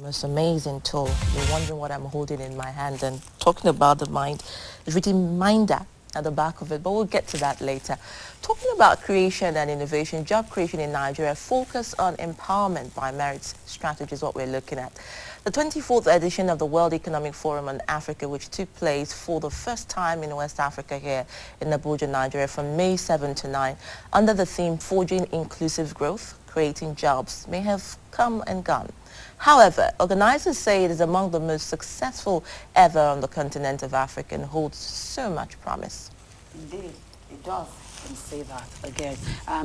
most amazing tool. You're wondering what I'm holding in my hand, and talking about the mind is written Minder at the back of it, but we'll get to that later. Talking about creation and innovation, job creation in Nigeria, focus on empowerment by merit strategy is what we're looking at. The 24th edition of the World Economic Forum on Africa, which took place for the first time in West Africa here in Abuja, Nigeria, from May 7 to 9, under the theme Forging Inclusive Growth, Creating Jobs, may have come and gone. However, organizers say it is among the most successful ever on the continent of Africa and holds so much promise. Indeed, it does. I can say that again.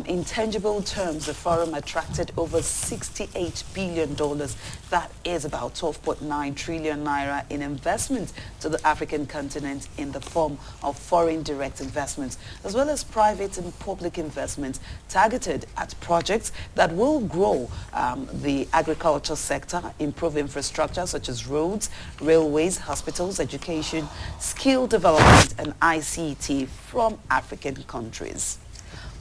In tangible terms, the forum attracted over $68 billion. That is about 12.9 trillion naira in investment to the African continent in the form of foreign direct investments, as well as private and public investments targeted at projects that will grow the agriculture sector, improve infrastructure such as roads, railways, hospitals, education, skill development, and ICT from African countries.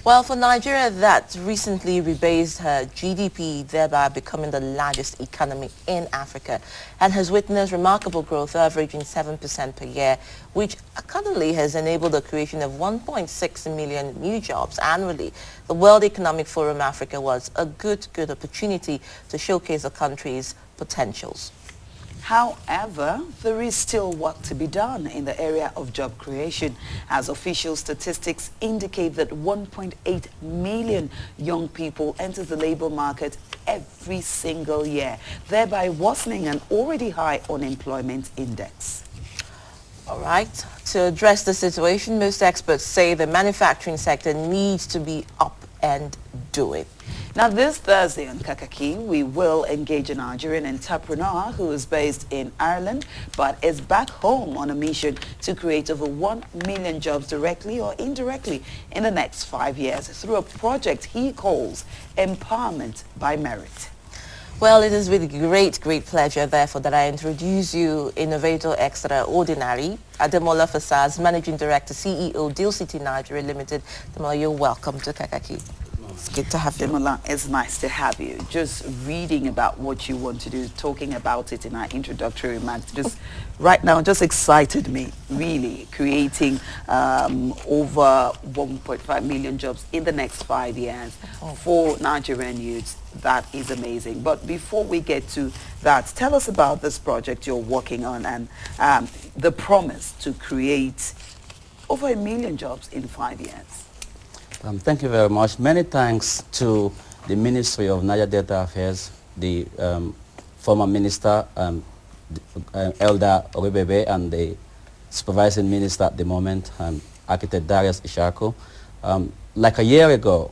Well, for Nigeria, that recently rebased her GDP, thereby becoming the largest economy in Africa, and has witnessed remarkable growth averaging 7% per year, which currently has enabled the creation of 1.6 million new jobs annually. The World Economic Forum Africa was a good opportunity to showcase the country's potentials. However, there is still work to be done in the area of job creation, as official statistics indicate that 1.8 million young people enter the labor market every single year, thereby worsening an already high unemployment index. All right. To address the situation, most experts say the manufacturing sector needs to be up and doing. Now, this Thursday on Kakaki, we will engage a Nigerian entrepreneur who is based in Ireland but is back home on a mission to create over 1 million jobs directly or indirectly in the next 5 years through a project he calls Empowerment by Merit. Well, it is with great pleasure, therefore, that I introduce you Innovator Extraordinary, Ademola Fasaz, Managing Director, CEO, Deal City Nigeria Limited. Ademola, you're welcome to Kakaki. It's good to have you. Ademola, it's nice to have you. Just reading about what you want to do, talking about it in our introductory remarks, just right now just excited me, really, creating over 1.5 million jobs in the next 5 years for Nigerian youths. That is amazing. But before we get to that, tell us about this project you're working on and the promise to create over 1 million jobs in 5 years. Thank you very much. Many thanks to the Ministry of Niger Delta Affairs, the former minister, Elder Orebebe, and the supervising minister at the moment, Architect Darius Ishaku. Like a year ago,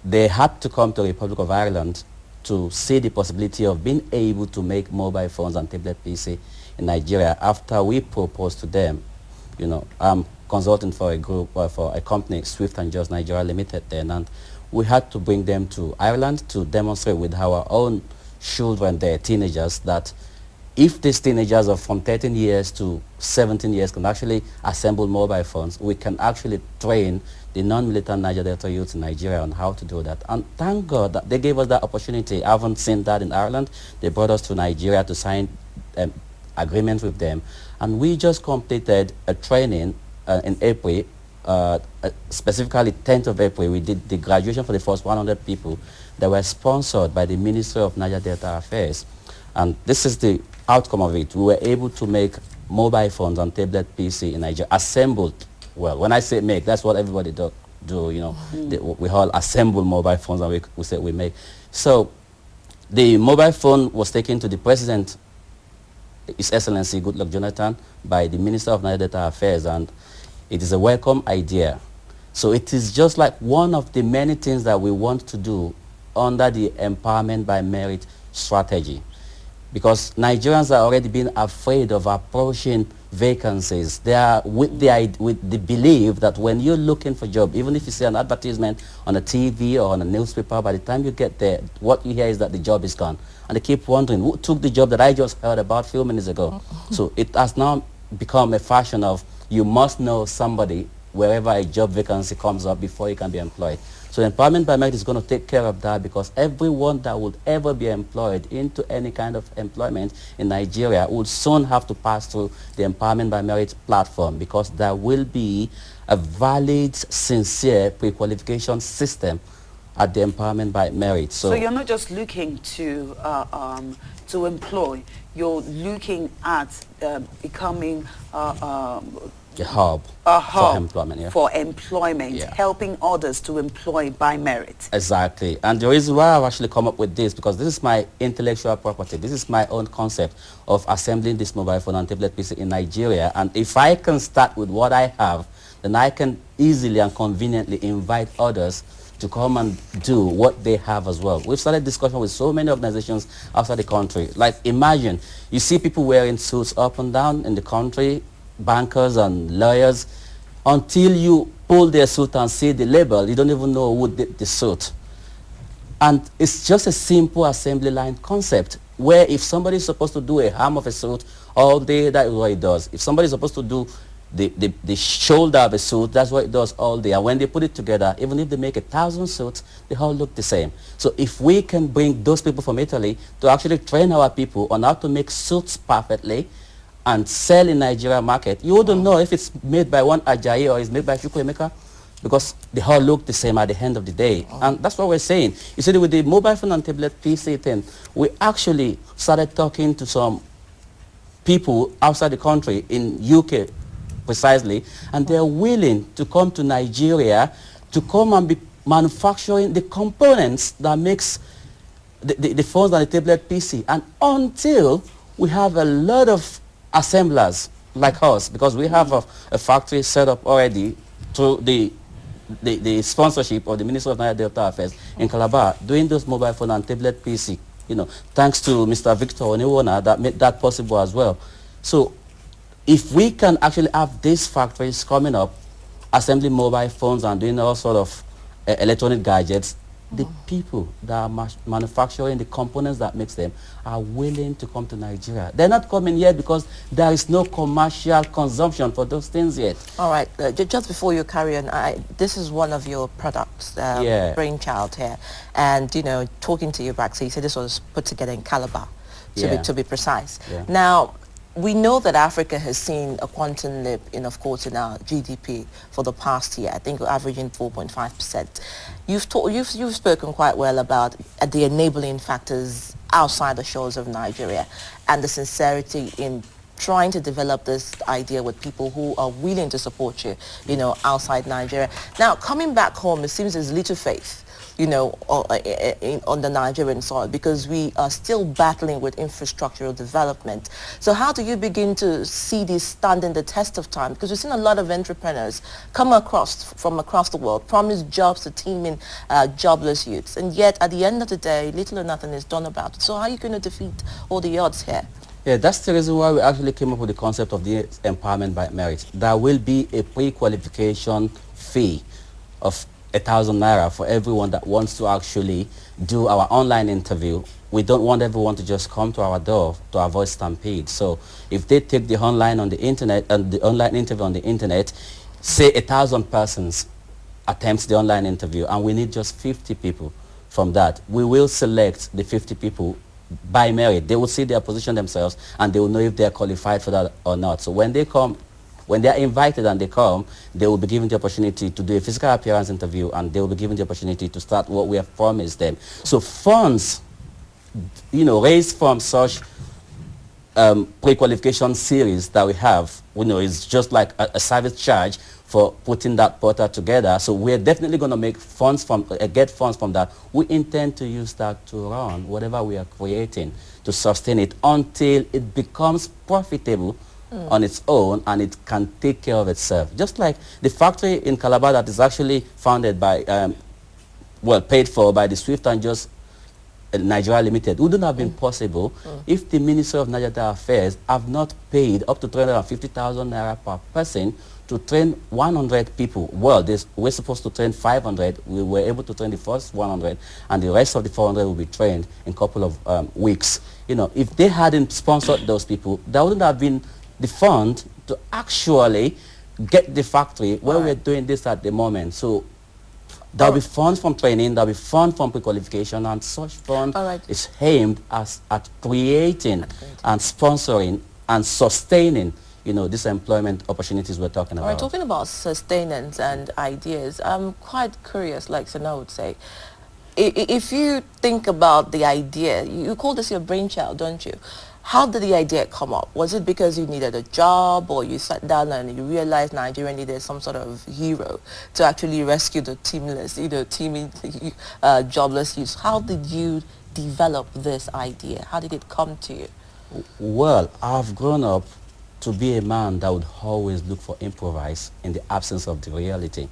they had to come to the Republic of Ireland to see the possibility of being able to make mobile phones and tablet PC in Nigeria after we proposed to them, you know, consulting for a group, for a company, Swift and Just Nigeria Limited then, and we had to bring them to Ireland to demonstrate with our own children, their teenagers, that if these teenagers are from 13 years to 17 years can actually assemble mobile phones, we can actually train the non-militant Niger Delta youth in Nigeria on how to do that. And thank God that they gave us that opportunity. I haven't seen that in Ireland. They brought us to Nigeria to sign agreements with them. And we just completed a training in April, specifically 10th of April. We did the graduation for the first 100 people that were sponsored by the Ministry of Niger Delta Affairs. And this is the outcome of it. We were able to make mobile phones and tablet PC in Nigeria, assembled. Well, when I say make, that's what everybody do, you know. We all assemble mobile phones and we say we make. So the mobile phone was taken to the President, His Excellency Goodluck Jonathan, by the Minister of Niger Delta Affairs, and it is a welcome idea. So it is just like one of the many things that we want to do under the Empowerment by Merit strategy. Because Nigerians are already being afraid of approaching vacancies. They are with the belief that when you're looking for a job, even if you see an advertisement on a TV or on a newspaper, by the time you get there, what you hear is that the job is gone. And they keep wondering, who took the job that I just heard about a few minutes ago? So it has now become a fashion of you must know somebody wherever a job vacancy comes up before you can be employed. So Empowerment by Merit is going to take care of that, because everyone that would ever be employed into any kind of employment in Nigeria will soon have to pass through the Empowerment by Merit platform, because there will be a valid, sincere pre-qualification system at the Empowerment by Merit. So you're not just looking to employ, you're looking at becoming a hub for employment, helping others to employ by merit. Exactly. And the reason why I've actually come up with this, because this is my intellectual property. This is my own concept of assembling this mobile phone and tablet PC in Nigeria. And if I can start with what I have, then I can easily and conveniently invite others to come and do what they have as well. We've started discussion with so many organizations outside the country. Like, imagine, you see people wearing suits up and down in the country, bankers and lawyers. Until you pull their suit and see the label, you don't even know who did the suit. And it's just a simple assembly line concept, where if somebody is supposed to do a arm of a suit all day, that is what it does. If somebody is supposed to do the shoulder of a suit, that's what it does all day. And when they put it together, even if they make 1,000 suits, they all look the same. So if we can bring those people from Italy to actually train our people on how to make suits perfectly and sell in Nigeria market, you wouldn't know if it's made by one Ajayi or it's made by Chukwuemeka, because they all look the same at the end of the day. And that's what we're saying. You see, with the mobile phone and tablet PC thing, we actually started talking to some people outside the country, in UK precisely, and they're willing to come to Nigeria to come and be manufacturing the components that makes the phones and the tablet PC. And until we have a lot of assemblers like us, because we have a factory set up already through the sponsorship of the Ministry of Nigeria Delta Affairs in Calabar, doing those mobile phone and tablet PC, you know, thanks to Mr. Victor Oniwona that made that possible as well. So if we can actually have these factories coming up, assembling mobile phones and doing all sort of electronic gadgets, the people that are manufacturing the components that makes them are willing to come to Nigeria. They're not coming here because there is no commercial consumption for those things yet. All right, just before you carry on, this is one of your products, Brainchild here. And, you know, talking to you back, so you said this was put together in Calabar, to be precise. Yeah. Now, we know that Africa has seen a quantum leap in, of course, in our GDP for the past year. I think we're averaging 4.5%. You've spoken quite well about the enabling factors outside the shores of Nigeria and the sincerity in trying to develop this idea with people who are willing to support you, you know, outside Nigeria. Now, coming back home, it seems there's little faith, you know, on the Nigerian soil, because we are still battling with infrastructural development. So how do you begin to see this standing the test of time? Because we've seen a lot of entrepreneurs come from across the world, promise jobs to teeming jobless youths, and yet at the end of the day, little or nothing is done about it. So how are you going to defeat all the odds here? Yeah, that's the reason why we actually came up with the concept of the Empowerment by Merit. There will be a pre-qualification fee of 1,000 naira for everyone that wants to actually do our online interview. We don't want everyone to just come to our door to avoid stampede. So if they take the online on the internet and the online interview on the internet, say 1,000 persons attempts the online interview, and we need just 50 people from that, we will select the 50 people by merit. They will see their position themselves, and they will know if they are qualified for that or not. So when they come, when they are invited and they come, they will be given the opportunity to do a physical appearance interview, and they will be given the opportunity to start what we have promised them. So funds, you know, raised from such pre-qualification series that we have, you know, is just like a service charge for putting that portal together. So we're definitely going to make funds from, get funds from that. We intend to use that to run whatever we are creating, to sustain it until it becomes profitable on its own, and it can take care of itself. Just like the factory in Calabar that is actually founded by, well, paid for by the Swift and Just Nigeria Limited, wouldn't have been possible if the Ministry of Nigeria Affairs have not paid up to 350,000 naira per person to train 100 people. Well, we're supposed to train 500. We were able to train the first 100, and the rest of the 400 will be trained in a couple of weeks. You know, if they hadn't sponsored those people, there wouldn't have been the fund to actually get the factory where we're doing this at the moment. So There'll be funds from training, there'll be funds from pre-qualification, and such fund is aimed at creating and sponsoring and sustaining, these employment opportunities we're talking about. All right, talking about sustenance and ideas, I'm quite curious, like Sana would say. If you think about the idea, you call this your brainchild, don't you? How did the idea come up? Was it because you needed a job, or you sat down and you realized Nigeria needed some sort of hero to actually rescue the teamless, jobless youth? How did you develop this idea? How did it come to you? Well, I've grown up to be a man that would always look for improvise in the absence of the reality.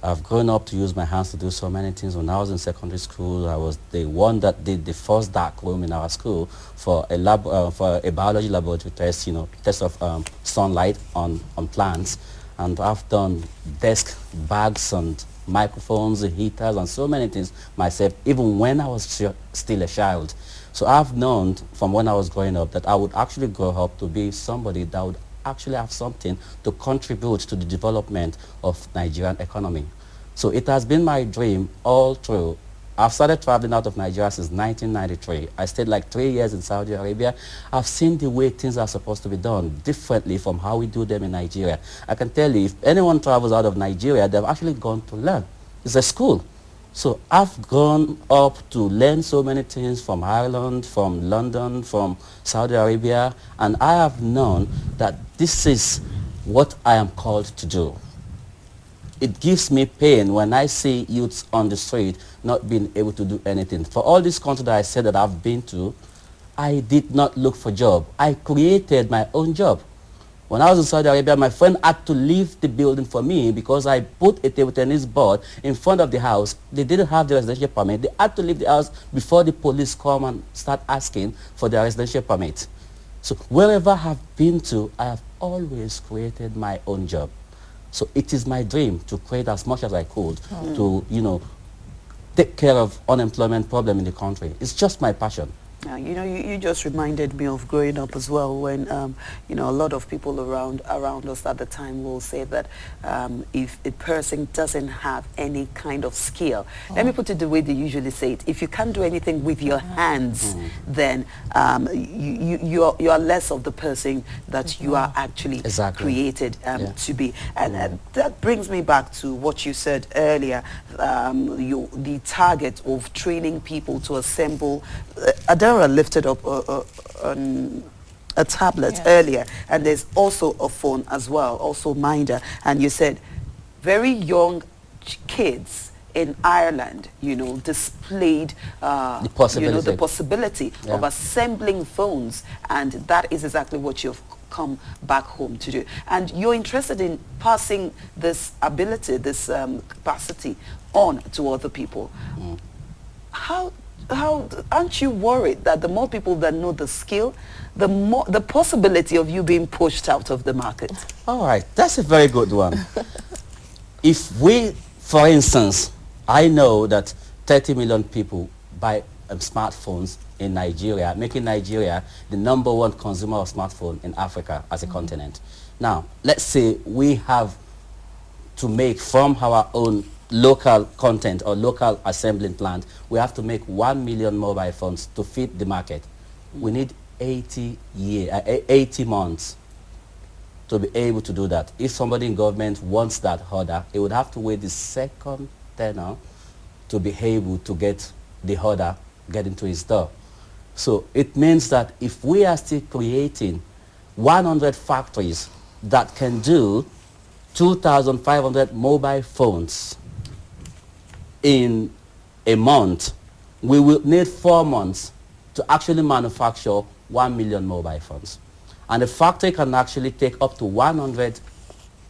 I've grown up to use my hands to do so many things. When I was in secondary school, I was the one that did the first dark room in our school for a biology laboratory test, test of sunlight on plants. And I've done desk bags and microphones, heaters, and so many things myself, even when I was still a child. So I've known from when I was growing up that I would actually grow up to be somebody that would actually have something to contribute to the development of Nigerian economy. So it has been my dream all through. I've started traveling out of Nigeria since 1993. I stayed like 3 years in Saudi Arabia. I've seen the way things are supposed to be done differently from how we do them in Nigeria. I can tell you, if anyone travels out of Nigeria, they've actually gone to learn. It's a school. So I've gone up to learn so many things from Ireland, from London, from Saudi Arabia, and I have known that this is what I am called to do. It gives me pain when I see youths on the street not being able to do anything. For all these countries that I said that I've been to, I did not look for a job. I created my own job. When I was in Saudi Arabia, my friend had to leave the building for me because I put a table tennis board in front of the house. They didn't have the residential permit. They had to leave the house before the police come and start asking for their residential permit. So wherever I've been to, I have always created my own job. So it is my dream to create as much as I could to, take care of unemployment problem in the country. It's just my passion. You just reminded me of growing up as well when, a lot of people around us at the time will say that if a person doesn't have any kind of skill, let me put it the way they usually say it, if you can't do anything with your hands, then you are less of the person that you are actually created to be. And that brings me back to what you said earlier, the target of training people to assemble Adara lifted up a tablet earlier, and there's also a phone as well, also Minder, and you said very young kids in Ireland, displayed the possibility of assembling phones, and that is exactly what you've come back home to do. And you're interested in passing this ability, this capacity on to other people. How aren't you worried that the more people that know the skill, the possibility of you being pushed out of the market? All right, that's a very good one. If we, for instance, I know that 30 million people buy smartphones in Nigeria, making Nigeria the #1 consumer of smartphone in Africa as a continent. Now, let's say we have to make from our own local content or local assembling plant, we have to make 1 million mobile phones to feed the market. We need 80 months to be able to do that. If somebody in government wants that order, it would have to wait the second tenor to be able to get the order get into his door. So it means that if we are still creating 100 factories that can do 2,500 mobile phones in a month, we will need 4 months to actually manufacture 1 million mobile phones. And the factory can actually take up to 100